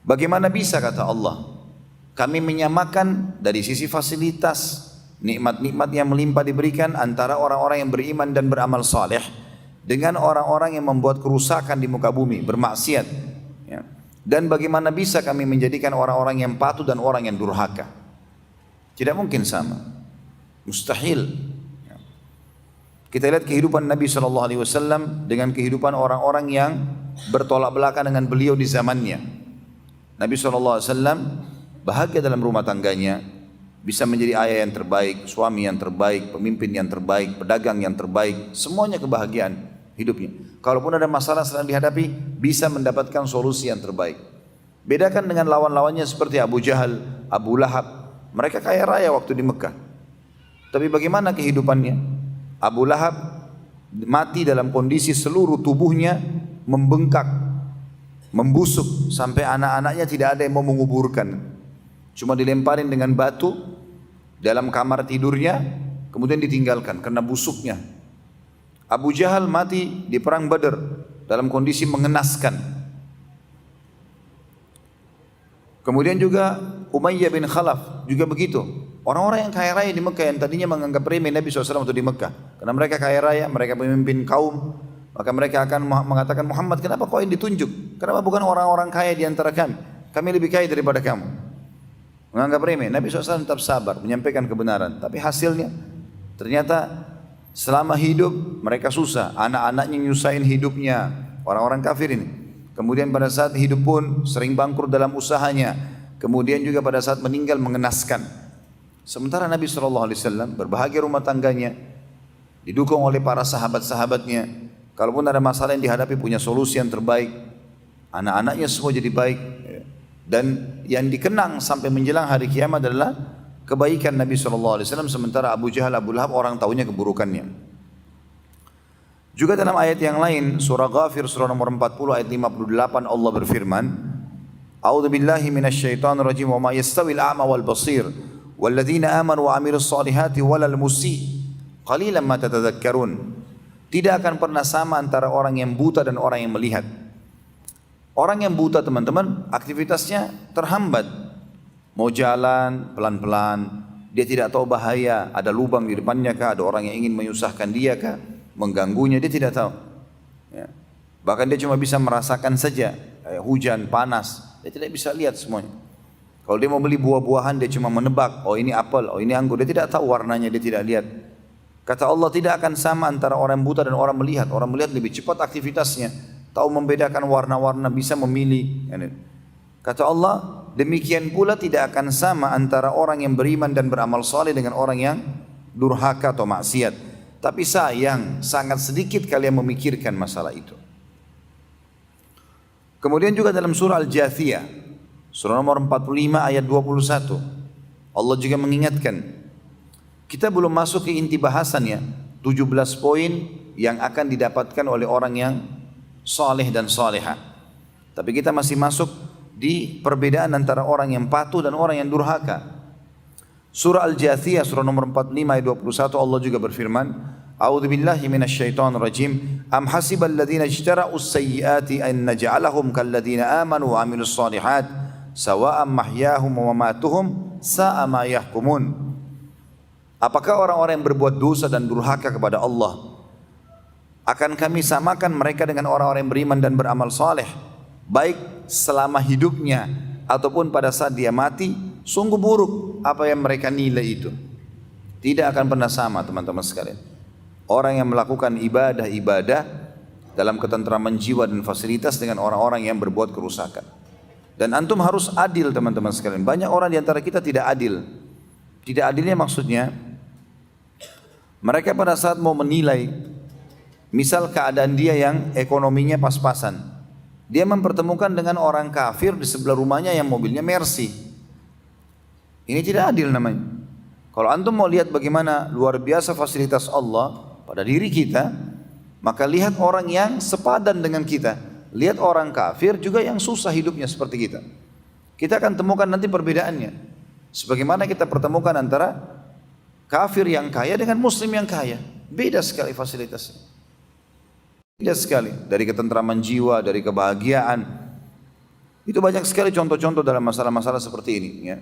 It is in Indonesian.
Bagaimana bisa, kata Allah, kami menyamakan dari sisi fasilitas, nikmat-nikmat yang melimpah diberikan antara orang-orang yang beriman dan beramal saleh dengan orang-orang yang membuat kerusakan di muka bumi, bermaksiat, ya. Dan bagaimana bisa kami menjadikan orang-orang yang patuh dan orang yang durhaka? Tidak mungkin sama, mustahil. Kita lihat kehidupan Nabi SAW dengan kehidupan orang-orang yang bertolak belakang dengan beliau di zamannya. Nabi SAW bahagia dalam rumah tangganya, bisa menjadi ayah yang terbaik, suami yang terbaik, pemimpin yang terbaik, pedagang yang terbaik, semuanya kebahagiaan hidupnya. Kalaupun ada masalah sedang dihadapi, bisa mendapatkan solusi yang terbaik. Bedakan dengan lawan-lawannya seperti Abu Jahal, Abu Lahab, mereka kaya raya waktu di Mekah. Tapi bagaimana kehidupannya? Abu Lahab mati dalam kondisi seluruh tubuhnya membengkak, membusuk, sampai anak-anaknya tidak ada yang mau menguburkan. Cuma dilemparin dengan batu dalam kamar tidurnya, kemudian ditinggalkan karena busuknya. Abu Jahal mati di perang Badar dalam kondisi mengenaskan. Kemudian juga Umayyah bin Khalaf juga begitu. Orang-orang yang kaya raya di Mekah yang tadinya menganggap remeh Nabi SAW waktu di Mekah, karena mereka kaya raya, mereka pemimpin kaum, maka mereka akan mengatakan, Muhammad, kenapa kau yang ditunjuk? Kenapa bukan orang-orang kaya di antara kami? Kami lebih kaya daripada kamu. Menganggap remeh. Nabi SAW tetap sabar, menyampaikan kebenaran. Tapi hasilnya ternyata selama hidup mereka susah. Anak-anaknya nyusahin hidupnya, orang-orang kafir ini. Kemudian pada saat hidup pun sering bangkrut dalam usahanya. Kemudian juga pada saat meninggal mengenaskan. Sementara Nabi SAW berbahagia rumah tangganya, didukung oleh para sahabat-sahabatnya. Kalaupun ada masalah yang dihadapi punya solusi yang terbaik. Anak-anaknya semua jadi baik. Dan yang dikenang sampai menjelang hari kiamat adalah kebaikan Nabi SAW. Sementara Abu Jahal, Abu Lahab orang tahunya keburukannya. Juga dalam ayat yang lain, surah Ghafir surah nomor 40 ayat 58, Allah berfirman, A'udzu billahi minasyaitonir rajim, wa ma yastawil a'ma wal basir walladzina amanu wa amilus solihati walal musii qalilan ma tatadzakkarun. Tidak akan pernah sama antara orang yang buta dan orang yang melihat. Orang yang buta, teman-teman, aktivitasnya terhambat. Mau jalan pelan-pelan, dia tidak tahu bahaya, ada lubang di depannya kah, ada orang yang ingin menyusahkan dia kah, mengganggunya, dia tidak tahu. Ya. Bahkan dia cuma bisa merasakan saja hujan, panas, dia tidak bisa lihat semuanya. Kalau dia mau beli buah-buahan, dia cuma menebak, oh ini apel, oh ini anggur, dia tidak tahu warnanya, dia tidak lihat. Kata Allah, tidak akan sama antara orang buta dan orang melihat. Orang melihat lebih cepat aktivitasnya, tahu membedakan warna-warna, bisa memilih. Kata Allah, demikian pula tidak akan sama antara orang yang beriman dan beramal saleh dengan orang yang durhaka atau maksiat. Tapi sayang, sangat sedikit kalian memikirkan masalah itu. Kemudian juga dalam surah Al-Jathiyah, surah nomor 45 ayat 21, Allah juga mengingatkan, kita belum masuk ke inti bahasannya, 17 poin yang akan didapatkan oleh orang yang saleh dan salehah. Tapi kita masih masuk di perbedaan antara orang yang patuh dan orang yang durhaka. Surah Al-Jathiyah surah nomor 45 ayat 21, Allah juga berfirman, A'udzu billahi minasyaitonir rajim, am hasibal ladzina ijtara'us sayyiati an naj'alahum kal ladzina amanu wa 'amilus shalihat sawa'an mahyahum wa mamatuhum sa'a ma yahkumun. Apakah orang-orang yang berbuat dosa dan durhaka kepada Allah akan kami samakan mereka dengan orang-orang yang beriman dan beramal saleh, baik selama hidupnya ataupun pada saat dia mati? Sungguh buruk apa yang mereka nilai itu. Tidak akan pernah sama, teman-teman sekalian. Orang yang melakukan ibadah-ibadah dalam ketentraman jiwa dan fasilitas dengan orang-orang yang berbuat kerusakan. Dan antum harus adil, teman-teman sekalian. Banyak orang di antara kita tidak adil. Tidak adilnya maksudnya, mereka pada saat mau menilai, misal keadaan dia yang ekonominya pas-pasan, dia mempertemukan dengan orang kafir di sebelah rumahnya yang mobilnya Mercy. Ini tidak adil namanya. Kalau antum mau lihat bagaimana luar biasa fasilitas Allah pada diri kita, maka lihat orang yang sepadan dengan kita. Lihat orang kafir juga yang susah hidupnya seperti kita. Kita akan temukan nanti perbedaannya. Sebagaimana kita pertemukan antara kafir yang kaya dengan muslim yang kaya. Beda sekali fasilitasnya. Beda sekali. Dari ketentraman jiwa, dari kebahagiaan. Itu banyak sekali contoh-contoh dalam masalah-masalah seperti ini. Ya.